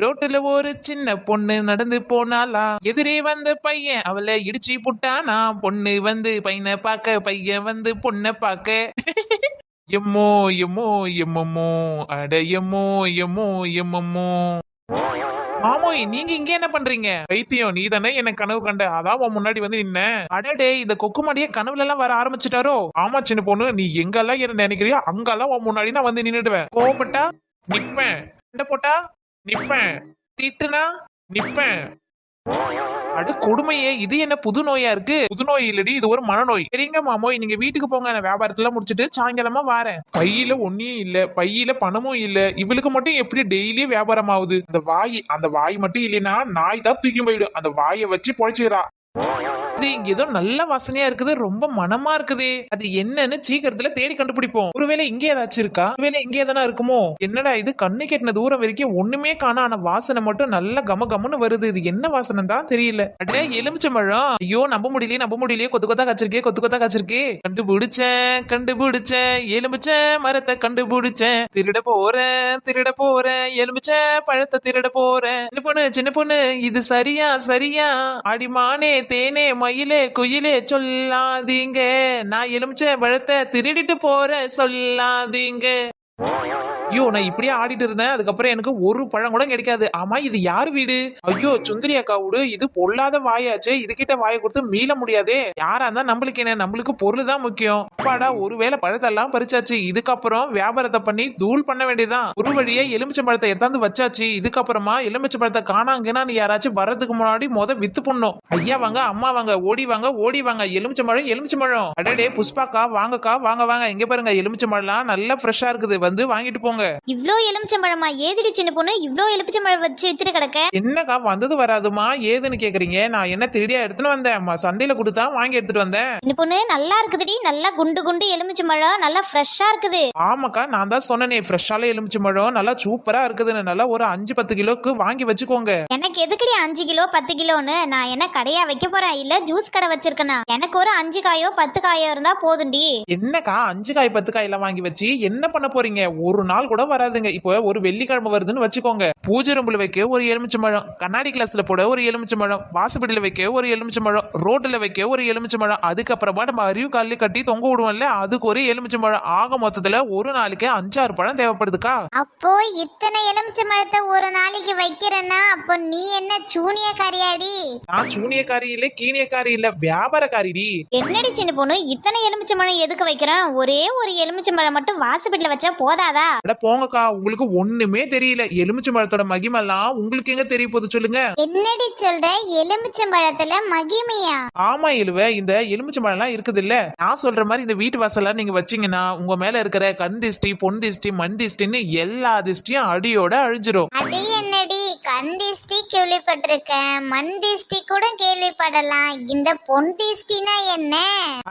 ரோட்டுல ஒரு சின்ன பொண்ணு நடந்து போனாளா, எதிரே வந்த பையன் அவளை இடிச்சு புட்டானா, பொண்ணு வந்து பையனை பார்க்க, பையன் வந்து பொண்ணை பார்க்க. எம்மோ எம்மோ எம்மம்மோ, அட எம்மோ எம்மோ எம்மம்மோ. மாமோய், நீங்க இங்க என்ன பண்றீங்க? பைத்தியம், நீ தானே எனக்கு கனவு கண்ட, அதான் உன் முன்னாடி வந்து நின்ன. அடடே, இந்த கொக்கு மாடியே கனவுல எல்லாம் வர ஆரம்பிச்சுட்டாரோ? ஆமா சின்ன பொண்ணு, நீ எங்கெல்லாம் என்ன நினைக்கிறியோ அங்கெல்லாம் உன் முன்னாடி நான் வந்து நின்னுடுவேன். கோவப்பட்டா நிப்பேன், சண்டை போட்டா நிப்பேன், திட்டுனா நிப்பேன். அடு கொடுமையே, இது என்ன புது நோயா இருக்கு? புது நோய் இல்லடி, இது ஒரு மனநோய். சரிங்க மாமோய், நீங்க வீட்டுக்கு போங்க, நான் வியாபாரத்துல முடிச்சிட்டு சாயங்காலமா வரேன். கையில ஒன்னும் இல்ல, பையில பணமும் இல்ல, இவளுக்கு மட்டும் எப்படி டெய்லியும் வியாபாரம் ஆகுது? அந்த வாய் மட்டும் இல்லைன்னா நாய் தான் தூக்கி போயிடும். அந்த வாயை வச்சு பொழைச்சுக்கிறா. இங்க ஏதோ நல்ல வாசனையா இருக்குது, ரொம்ப மனமா இருக்குது. அது என்னன்னு சீக்கிரத்துல தேடி கண்டுபிடிப்போம். ஒருவேளை இங்க ஏதாச்சும் இருக்கா? ஒருவேளை இங்கே தானே இருக்குமோ? என்னடா இது, கண்ணு கெட்டின தூரம் வரைக்கும் ஒண்ணுமே காணா, ஆனா வாசனை மட்டும் நல்ல கம கமன்னு வருது. இது என்ன வாசனை தான் தெரியல. அடே, எலுமிச்சம்பழம். ஐயோ, நம்ப முடியலையே, கொத்து கொத்தா காய்ச்சிருக்கே. கண்டுபிடிச்சேன், எலுமிச்ச மரத்தை கண்டுபிடிச்சேன். திருட போறேன், எலுமிச்ச பழத்தை திருட போறேன். சின்ன பொண்ணு, இது சரியா? அடிமானே, தேனே, மயிலே, குயிலே, சொல்லாதீங்க, நான் எலுமிச்ச பழத்தை திருடிட்டு போற, சொல்லாதீங்க. ஐயோ, நான் இப்படியே ஆடிட்டு இருந்தேன், அதுக்கப்புறம் எனக்கு ஒரு பழம் கூட கிடைக்காது. ஆமா, இது யாரு வீடு? ஐயோ, சுந்தரி அக்கா வீடு. இது பொல்லாத வாயாச்சு, இது கிட்ட வாயை கொடுத்து மீள முடியாதே. யாரா இருந்தா நம்மளுக்கு என்ன, நம்மளுக்கு பொருள் தான் முக்கியம். அப்பாடா, ஒருவேளை பழத்தெல்லாம் பறிச்சாச்சு, இதுக்கப்புறம் வியாபாரத்தை பண்ணி தூள் பண்ண வேண்டியதான். ஒரு வழியே எலுமிச்சை பழத்தை எடுத்தாந்து வச்சாச்சு. இதுக்கப்புறமா எலுமிச்சை பழத்தை காணாங்கன்னா யாராச்சும் வர்றதுக்கு முன்னாடி வித்து பண்ணும். ஐயா வாங்க, அம்மா வாங்க, ஓடி வாங்க, எலுமிச்சை பழம். அடடே புஷ்பாக்கா, வாங்க, இங்க பாருங்க, எலுமிச்சை பழம் நல்லா ஃப்ரெஷ்ஷா இருக்குது, வந்து வாங்கிட்டு போங்க. இவ்ளோ எலுமிச்சம்பழமா? ஏதிரி சின்ன பொண்ணு, இவ்ளோ எலுமிச்சம்பழம் வச்சு வித்துட்டு கிடக்க? என்னக்கா, வந்தது வராதுமா ஏதுன்னு கேக்குறீங்க? நான் என்ன திருடியா எடுத்துட்டு வந்தேன்? சந்தையில கொடுத்தா வாங்கி எடுத்துட்டு வந்தேன். சின்ன பொண்ணு, நல்லா இருக்குதுடி, நல்லா குண்டு எலுமிச்சம்பழம், நல்லா ஃப்ரெஷ்ஷா இருக்குது. ஆமாக்கா, நான் தான் சொன்னேனே, ஃப்ரெஷ்ஷால எலுமிச்சம்பழம் நல்லா சூப்பரா இருக்குதுன்னு. நல்லா ஒரு 5-10 கிலோக்கு வாங்கி வச்சுக்கோங்க. எனக்கு எதுக்குடி 5 கிலோ 10 கிலோன்னு? நான் என்ன கடையா வைக்க போறேன், இல்ல ஜூஸ் கடை வச்சிருக்கேனா? எனக்கு ஒரு 5 காயோ 10 காயோ இருந்தா போதுண்டி. என்னக்கா, 5 காய் 10 காயெல்லாம் வாங்கி வச்சு என்ன பண்ண போறீங்க? ஒரு நாள் கூட வராதுங்க. இப்போ ஒரு வெள்ளிக்கிழமை வருதுன்னு வச்சுக்கோங்க, பூஜை ரூம்ல வைக்க ஒரு எலுமிச்சம்பழம், கண்ணாடி கிளாஸ்ல போட ஒரு எலுமிச்சம்பழம், வாசப்படியில வைக்க ஒரு எலுமிச்சம்பழம், ரோட்ல வைக்க ஒரு எலுமிச்சம்பழம், அதுக்கப்புறமா நம்ம அறிவு காலி கட்டி தொங்க விடுவோம்ல, அதுக்கு ஒரு எலுமிச்சம்பழம். ஆக மொத்தத்துல ஒரு நாளைக்கு 5-6 பழம் தேவைப்படுதுக்கா. அப்போ இத்தனை எலுமிச்சம்பழத்தை ஒரு நாளைக்கு வைக்கிறேன்னா அப்போ நீ என்ன சூனியக்காரியாடி? நான் சூனியக்காரி இல்ல, கீனியக்காரி இல்ல, வியாபாரக்காரிடி. என்னடி சின்ன பொண்ணு, இத்தனை எலுமிச்சம்பழம் எதுக்கு வைக்கிறேன்? ஒரே ஒரு எலுமிச்சம்பழம் மட்டும் வாசப்படியில வச்சா போதாதா? போங்கக்கா, உங்களுக்கு ஒண்ணுமே தெரியல. எலுமிச்சம்பழத்தோட மகிமெல்லாம் உங்களுக்கு எங்க தெரிய போகுது சொல்லுங்க. என்னடி சொல்ற? எலுமிச்சம்பழத்துல மகிமையா? ஆமா இழுவ, இந்த எலுமிச்சம்பழம் எல்லாம் இருக்குது இல்ல, நான் சொல்ற மாதிரி இந்த வீட்டு வாசல்ல நீங்க வச்சீங்கன்னா உங்க மேல இருக்கிற கண் திஷ்டி, பொன் திஷ்டி, மண் திஷ்டின்னு எல்லா திஷ்டியும் அடியோட அழிஞ்சிரும். அது என்னடி, கண் திஷ்டி கேள்விப்பட்டிருக்கேன், மண் திஷ்டி கூட கேள்விப்படலாம், இந்த பொன் திஷ்டினா என்ன?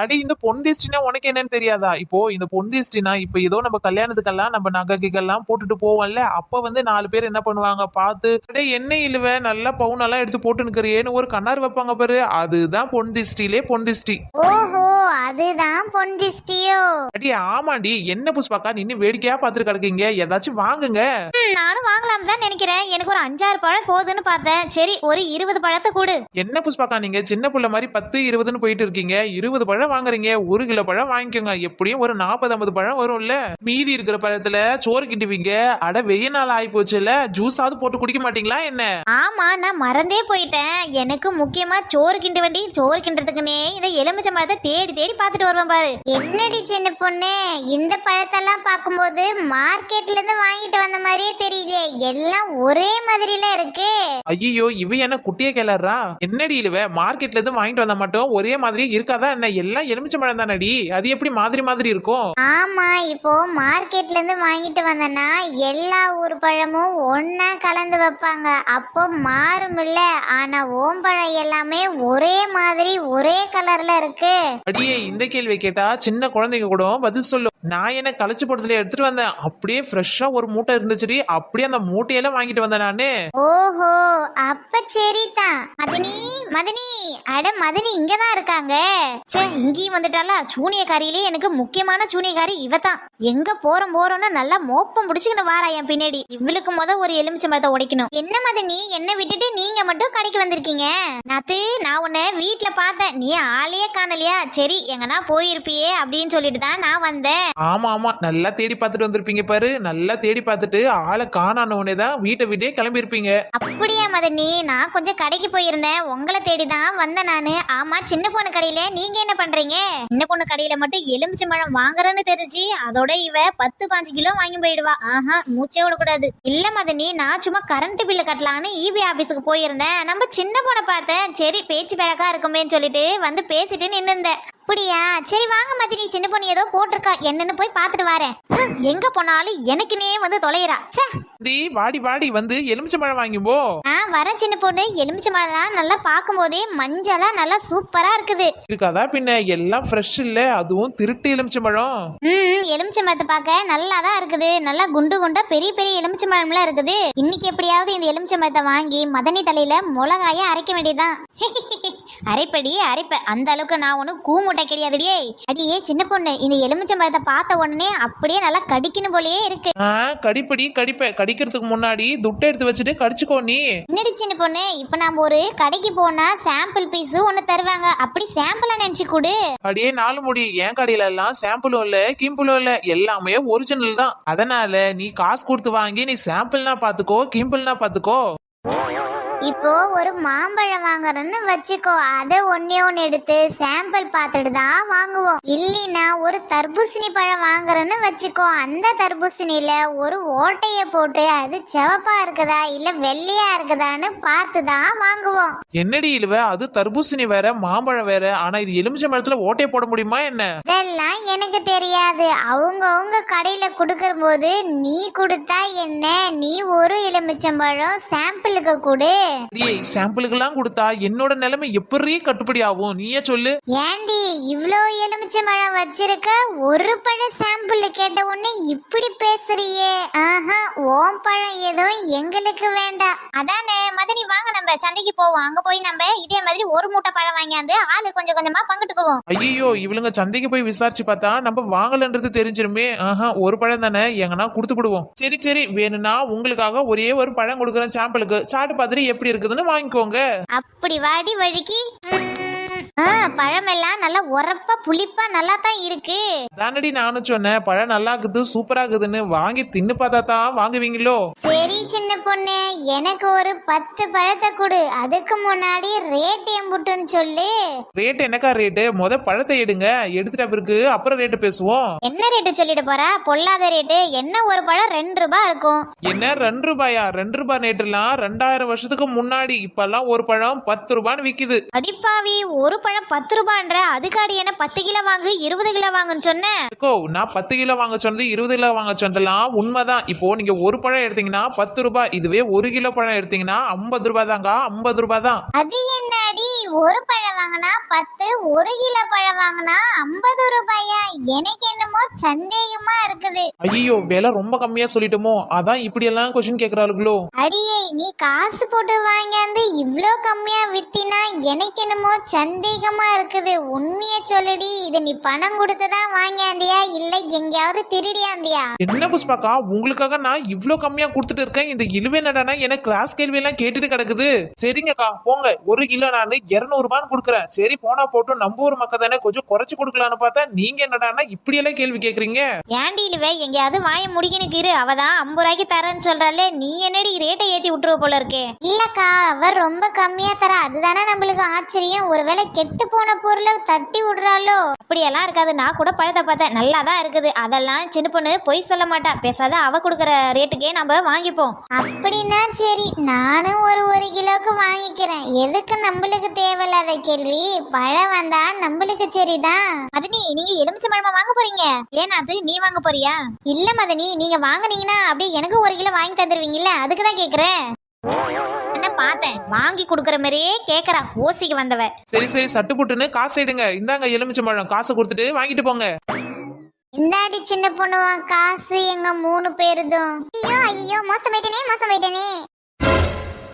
அடி, இந்த பொன் திஷ்டினா உனக்கு என்னன்னு தெரியாதா? இப்போ இந்த பொன் திஷ்டினா, இப்ப ஏதோ நம்ம கல்யாணத்துக்கெல்லாம் நம்ம நகைகள்லாம் போட்டுட்டு போவோம்ல, அப்ப வந்து 4 பேர் என்ன பண்ணுவாங்க, பார்த்து என்ன இழுவ நல்லா பவுனெல்லாம் எடுத்து போட்டு நிக்கிறியேன்னு ஒரு கண்ணார் வைப்பாங்க பாரு, அதுதான் பொன் திஷ்டிலே பொன் திஷ்டி. ஓஹோ, அதுதான் பொன் திஷ்டியோ? அடி ஆமாண்டி. என்ன புஷ்பாக்கா, நின்னு வேடிக்கையா பாத்துட்டு கிடக்கீங்க, ஏதாச்சும் வாங்குங்க. நானும் வாங்கலாம் தான் நினைக்கிறேன், எனக்கு ஒரு 5-6 பழம் போதுன்னு பார்த்தேன். சரி, ஒரு 20 பழத்தை கொடு. என்ன புஷ்பாக்கா, நீங்க சின்ன புள்ள மாதிரி 10-20ன்னு போயிட்டு இருக்கீங்க, 20 பழம் வாங்குறீங்க. 1 கிலோ பழம் வாங்கிக்கோங்க, எப்படியும் ஒரு 40-50 பழம் வரும்ல. மீதி இருக்கிற பழத்துல சோறு கிட்டுவீங்க. அட, வெய்ய நாள் ஆகி போச்சுல, ஜூஸாவது போட்டு குடிக்க மாட்டீங்களா என்ன? ஆமா, நான் மறந்தே போயிட்டேன். எனக்கு முக்கியமா சோறு கிண்ட வேண்டி, சோறு கிண்டறதுக்குனே இந்த எலுமிச்சை மரத்தை தேடி தேடி பார்த்துட்டு வருவேன் பாரு. என்னடி சின்ன பொண்ணு, இந்த பழத்தெல்லாம் பார்க்கும்போது மார்க்கெட்ல இருந்து வாங்கிட்டு வந்த மாதிரியே தெரியல, எல்லாம் ஒரே மாதிரில இருக்கு. ஐயோ, இவ என்ன குட்டிய கிளறா? என்னடி இழுவ, மார்க்கெட்ல இருந்து வாங்கிட்டு வந்தா மட்டும் ஒரே மாதிரி இருக்காதா என்ன? எல்லாம் எலுமிச்சை மரம் தானடி, அது எப்படி மாதிரி இருக்கும்? ஆமா, இப்போ மார்க்கெட்ல இருந்து வாங்கிட்டு வந்தனா எல்லா ஊர் பழமும் ஒன்னா கலந்து வைப்பாங்க, அப்போ மாறும் இல்ல. ஆனா ஓம்பழம் எல்லாமே ஒரே மாதிரி ஒரே கலர்ல இருக்கு. அடியே, இந்த கேள்வி கேட்டா சின்ன குழந்தைங்க கூட பதில் சொல்லும். நான் என்ன களைச்சு போட்டதுல எடுத்துட்டு வந்தேன். அப்படியே ஃப்ரெஷ்ஷா ஒரு மூட்டை இருந்துச்சுடி, அப்படியே அந்த மூட்டையெல்லாம் வாங்கிட்டு வந்தேன் நானு. ஓஹோ, அப்ப சரிதான். மதனி மதனி, அட மதனி இங்கதான் இருக்காங்க. சே, இங்கேயும் வந்துட்டாளா? சூனியக்காரியிலே எனக்கு முக்கியமான சூனியக்காரி இவதான். எங்க போறோம்னு நல்லா மோப்பம் முடிச்சுக்கிட்டு வாரா என் பின்னாடி. இவளுக்கு ஒரு எலுமிச்சை மரத்தை உடைக்கணும். என்ன மதனி, என்ன விட்டுட்டு நீங்க மட்டும் கடைக்கு வந்திருக்கீங்க? நாத்து, நான் உன்னை வீட்டுல பார்த்தேன், நீ ஆளையே காணலையா? சரி, எங்கன்னா போயிருப்பியே அப்படின்னு சொல்லிட்டு தான் நான் வந்தேன். ஆமா ஆமா, நல்லா தேடி பார்த்துட்டு வந்திருப்பீங்க பாரு. நல்லா தேடி பார்த்துட்டு ஆளை காணான உடனே தான் வீட்டை விட்டே கிளம்பி இருப்பீங்க. அப்படியா மதனி? நான் கொஞ்சம் கடைக்கு போயிருந்தேன், உங்களை தேடிதான் வந்தேன் நானு. ஆமா, சின்ன பொண்ணு கடையில நீங்க என்ன பண்றீங்க? சின்ன பொண்ணு கடையில மட்டும் எலுமிச்சை பழம் வாங்குறேன்னு தெரிஞ்சு அதோட இவ 10-15 கிலோ வாங்கி போயிடுவா. ஆஹா, மூச்சே விடக்கூடாது. இல்ல மதனி, நான் சும்மா கரண்ட் பில்லு கட்டலான்னு இபி ஆபீஸுக்கு போயிருந்தேன். நம்ம சின்ன பொண்ணை பார்த்தேன், சரி பேச்சு பேழக்கா இருக்குமேன்னு சொல்லிட்டு வந்து பேசிட்டு நின்று இருந்தேன். அப்படியா? சரி வாங்க மதினி, சின்ன பொண்ணு ஏதோ போட்டிருக்கா, என்னன்னு போய் பார்த்துட்டு வரேன். எங்க போனாலும் எனக்குனே வந்து தொலைறா. ச்சே, வாடி வாடி வந்து எலுமிச்சை பழம் வாங்கி போ. வரேன் சின்ன பொண்ணு. எலுமிச்சை பழம்லாம் நல்லா பார்க்கும் போதே மஞ்சளா நல்லா சூப்பரா இருக்குது. இருக்காதா பின்ன, எல்லாம் ஃப்ரெஷ் இல்ல, அதுவும் திருட்டு எலுமிச்சை பழம். எலுமிச்சை மரத்தை பார்க்க நல்லா தான் இருக்குது. நல்லா குண்டு குண்டா பெரிய பெரிய எலுமிச்சை பழம்லாம் இருக்குது. இன்னைக்கு எப்படியாவது இந்த எலுமிச்சை மரத்தை வாங்கி மதனி தலையில மிளகாய அரைக்க வேண்டியதுதான். அரைப்படி அரைப்ப, அந்த அளவுக்கு நான் ஒன்னும் கூமுட்டை கிடையாதுடியே. அடியே சின்ன பொண்ணு, இந்த எலுமிச்சை மரத்தை பார்த்த உடனே அப்படியே நல்லா கடிக்கணும் போலயே இருக்கு. கடிப்படி கடிப்ப, கடிக்கிறதுக்கு முன்னாடி துட்டை எடுத்து வச்சுட்டு கடிச்சுக்கோ நீ. என்னடி சின்ன பொண்ணு, இப்ப நாம ஒரு கடைக்கு போனா சாம்பிள் பீஸ் ஒண்ணு தருவாங்க, அப்படி சாம்பிளா நினைச்சு கொடு. அப்படியே 4 முடி, என் கடையில எல்லாம் சாம்பிளும் இல்ல கிம்பிளும் இல்ல, எல்லாமே ஒரிஜினல் தான். அதனால நீ காசு கொடுத்து வாங்கி நீ சாம்பிள்னா பாத்துக்கோ, கிம்பிள்னா பாத்துக்கோ. இப்போ ஒரு மாம்பழம் வாங்குறோன்னு வச்சுக்கோ, அதை ஒன்னே ஒன்னு எடுத்து சாம்பிள் பார்த்துட்டு தான் வாங்குவோம். இல்லைன்னா ஒரு தர்பூசணி பழம் வாங்குறோன்னு வச்சுக்கோ, அந்த தர்பூசணியில ஒரு ஓட்டைய போட்டு அது சிவப்பா இருக்குதா இல்ல வெள்ளையா இருக்குதான்னு பார்த்து தான் வாங்குவோம். என்னடி இழுவ, அது தர்பூசணி வேற மாம்பழம் வேற, ஆனா இது எலுமிச்சை மரத்துல ஓட்டைய போட முடியுமா என்ன? இதெல்லாம் எனக்கு தெரியாது. அவங்க கடையில குடுக்கற போது நீ கொடுத்தா என்ன, நீ ஒரு எலுமிச்சம்பழம் சாம்பிளுக்கு கொடு. சாம்பிளுக்கெல்லாம் கொடுத்தா என்னோட நிலைமை எப்படி கட்டுப்படி ஆகும், நீயே சொல்லு. ஏண்டி இவ்ளோ எலுமிச்சம்பழம் வச்சிருக்க, ஒரு பழம் சாம்பிள் கேட்ட உடனே இப்படி பேசுறியே? ஆஹா, ஓம் பழம் எதுவும் எங்களுக்கு வேண்டாம். அதானே மதனி, வாங்க நம்ம சந்தைக்கு போவோம். அங்க போய் நம்ம இதே மாதிரி ஒரு மூட்டை பழம் வாங்கியாந்து ஆளு கொஞ்சம் கொஞ்சமா பங்கிட்டுக்குவோம். ஐயோ, இவளுங்க சந்தைக்கு போய் விசாரிச்சு பார்த்தா நம்ம வாங்கலன்றது தெரிஞ்சிருமே. ஆஹா, ஒரு பழம் தானே, எங்கன்னா கொடுத்துடுவோம். சரி சரி, வேணும்னா உங்களுக்காக ஒரே ஒரு பழம் கொடுக்குறேன் சாம்பிளுக்கு, சாட்டு பார்த்துட்டு எப்படி இருக்குதுன்னு வாங்கிக்கோங்க. அப்படி வாடி வழிக்கு. பழமெல்லாம் நல்லா உரப்பா புளிப்பா நல்லா தான் இருக்கு. தானடி நானும் சொன்னேன், பழம் நல்லா இருக்குது சூப்பரா இருக்குதுன்னு. வாங்கி தின்னு பார்த்தா தான் வாங்குவீங்களோ? சரி சின்ன பொண்ணு, எனக்கு ஒரு 10 பழத்தை கொடு. அதுக்கு முன்னாடி ரேட் எம்புட்டுன்னு சொல்லு. ரேட் என்னக்கா ரேட்டு? பழத்தை எடுங்க, எடுத்துட்ட பிறகு அப்புறம் ரேட்டு பேசுவோம். என்ன ரேட்டு சொல்லிட்டு போறா? பொல்லாத ரேட்டு. என்ன ஒரு பழம் 2 ரூபாய் இருக்கும். என்ன 2 ரூபாயா? 2 ரூபாய் ரேட்டுலாம் 2000 வருஷத்துக்கு முன்னாடி. இப்பெல்லாம் ஒரு பழம் 10 ரூபான்னு விக்குது. அடிப்பாவி, ஒரு பழம் 10 ரூபான்ற, அதுக்காடி என்ன 10 கிலோ வாங்கு 20 கிலோ வாங்குன்னு சொன்னேன். நான் 10 கிலோ வாங்க சொன்னது 20 கிலோ வாங்க சொன்னதெல்லாம் உண்மைதான். இப்போ நீங்க ஒரு பழம் எடுத்தீங்கன்னா 10 ரூபாய், இதுவே 1 கிலோ பழம் எடுத்தீங்கன்னா 50 ரூபாய் தாங்க. 50 ரூபாய் தான். அது என்னடி, ஒரு பழம் வாங்கினா 10, 1 கிலோ பழம் வாங்கினா 50 ரூபாயா? எனக்கு என்னமோ சந்தேகமா இருக்குது. ஐயோ, விலை ரொம்ப கம்மியா சொல்லிட்டோமோ, அதான் இப்படி எல்லாம் கொஸ்டின் கேக்குறாளுங்களோ. அடியே, நீ காசு போட்டு வாங்கியாந்து இவ்ளோ கம்மியா வித்தினா எனக்கு என்னமோ சந்தேகமா இருக்குது. உண்மையை சொல்லுடி, இது நீ பணம் கொடுத்துதான் வாங்கியாந்தியா இல்ல எங்கேயாவது திருடியாந்தியா? என்ன புஷ்பாக்கா, உங்களுக்காக நான் இவ்ளோ கம்மியா கொடுத்துட்டு இருக்கேன். இந்த இழுவே நடனா எனக்கு கிளாஸ் கேள்வி எல்லாம் கேட்டுட்டு கிடக்குது. சரிங்கக்கா போங்க, 1 கிலோ நான் 200 ரூபான்னு கொடுக்குறேன். சரி போனா போட்டும், நம்ம ஊர் மக்கள் தானே, கொஞ்சம் குறைச்சு கொடுக்கலான்னு பார்த்தா நீங்க என்னடானா இப்படி எல்லாம் கேள்வி கேக்குறீங்க. ஏண்டி இழுவே, எங்கேயாவது வாய முடிக்கணுக்கு இரு. அவதான் 50 ரூபாய்க்கு தரேன்னு சொல்றாளே, நீ என்னடி ரேட்டை ஏத்தி விட்டுருவ போல இருக்கே. இல்லக்கா, அவர் ரொம்ப கம்மியா தர, அதுதானே நம்மளுக்கு ஆச்சரியம். ஒருவேளை கெட்டு போன பொருளை தட்டி விடுறாளோ? அப்படியெல்லாம் இருக்காது. நான் கூட பழத்தை பார்த்தேன், நல்லா தான் இருக்குது. அதெல்லாம் சின்ன பொண்ணு பொய் சொல்ல மாட்டா. பேசாத, அவ கொடுக்குற ரேட்டுக்கே நம்ம வாங்கிப்போம். அப்படின்னா சரி, நானும் ஒரு கிலோக்கு வாங்கிக்கிறேன். எதுக்கு நம்மளுக்கு தேவையில்லாத கேள்வி? பழம் வந்தா நம்மளுக்கு சரிதான். மதனி, நீங்க எலுமிச்சை பழமா வாங்க போறீங்க? ஏன்னா அது நீ வாங்க போறியா? இல்ல மதனி, நீங்க வாங்குனீங்கன்னா அப்படியே எனக்கு 1 கிலோ வாங்கி தந்துருவீங்கல்ல, அதுக்குதான் கேக்குறேன். என்ன பார்த்தேன், வாங்கி கொடுக்கற மாதிரியே கேக்குறா ஓசிக்கு வந்தவ. சரி சரி, சட்டு புட்டுன்னு காசு எடுங்க. இந்தாங்க எலுமிச்சை பழம், காசு கொடுத்துட்டு வாங்கிட்டு போங்க. இந்தாடி சின்ன பொண்ணுவா காசு எங்க 3 பேருதும். ஐயோ ஐயோ மோசம் போயிட்டனே.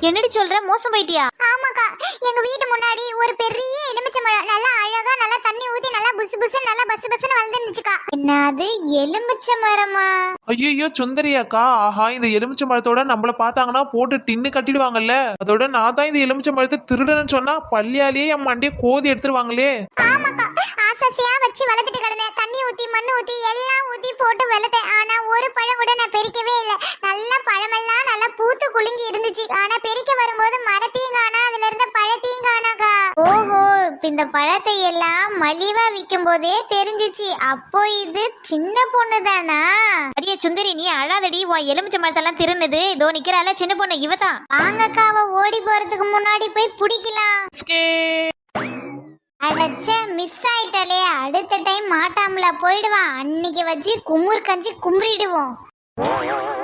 என்னடி சொல்ற, மோசம் போயிட்டியா? ஆமாக்கா, எங்க வீட்டு முன்னாடி ஒரு பெரிய எலுமிச்சம்பழம் நல்லா அழகா நல்லா தண்ணி ஊத்தி நல்லா புசு புசு நல்லா பசு பசுன்னு வளர்ந்துருந்துச்சுக்கா. என்னது எலுமிச்சை மரமா? ஐயோ சுந்தரி அக்கா, ஆஹா இந்த எலுமிச்சை மரத்தோட நம்மள பார்த்தாங்கன்னா போட்டு டின்னு கட்டிடுவாங்கல்ல. அதோட நான் தான் இந்த எலுமிச்சை மரத்தை திருடன்னு சொன்னா பள்ளியாலேயே என் மண்டியை கோதி எடுத்துருவாங்களே. ஆமாக்கா, ஆசாசியா வச்சு வளர்த்துட்டு கிடந்தேன். தண்ணி ஊத்தி மண்ணு ஊத்தி எல்லாம் ஊத்தி போட்டு வளர்த்தேன். ஆனா ஒரு பழம் கூட நான் பெரிக்கவே இல்லை. நல்ல பழமெல்லாம் நல்லா பூத்து குலுங்கி இருந்துச்சு. ஆனா பெரிக்க வரும்போது மரத்தையும் காணா, அதுல இருந்த பழத்தையும் காணாக்கா. ஓஹோ, இந்த பழத்தை எல்லாம் மலிவா விற்கும் போதே தெரிஞ்சிச்சு. அப்போ இது சின்ன பொண்ணு தானா? அடியே சுந்தரி, நீ அழாதடி. உன் எலுமிச்சை மரத்தெல்லாம் திருநது இதோ நிக்கிறால சின்ன பொண்ணு இவதான். வாங்கக்கா, அவ ஓடி போறதுக்கு முன்னாடி போய் பிடிக்கலாம். அடச்சே, மிஸ் ஆயிட்டாலே. அடுத்த டைம் மாட்டாமல போயிடுவான். அன்னைக்கு வச்சு குமுர் கஞ்சி கும்பிடுவோம்.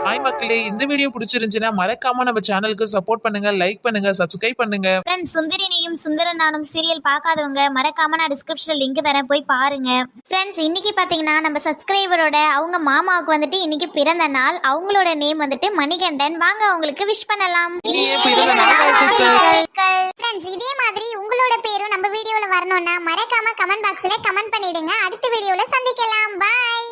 ஹாய் மக்களே, இந்த வீடியோ பிடிச்சிருந்துச்சுன்னா மறக்காம நம்ம சேனலுக்கு சப்போர்ட் பண்ணுங்க, லைக் பண்ணுங்க, சப்ஸ்கிரைப் பண்ணுங்க. ஃப்ரெண்ட்ஸ், சுந்தரினியும் சுந்தரன் நானும் சீரியல் பார்க்காதவங்க மறக்காம நான் டிஸ்கிரிப்ஷன்ல லிங்க் தரேன், போய் பாருங்க. ஃப்ரெண்ட்ஸ், இன்னைக்கு பாத்தீங்கன்னா நம்ம சப்ஸ்கிரைபரோட அவங்க மாமாவுக்கு வந்துட்டு இன்னைக்கு பிறந்த நாள். அவங்களோட நேம் வந்துட்டு மணிகண்டன். வாங்க அவங்களுக்கு விஷ் பண்ணலாம். ஃப்ரெண்ட்ஸ், இதே மாதிரி உங்களோட பேரும் நம்ம வீடியோல வரணும்னா மறக்காம கமெண்ட் பாக்ஸ்ல கமெண்ட் பண்ணிடுங்க. அடுத்த வீடியோல சந்திக்கலாம். பாய்.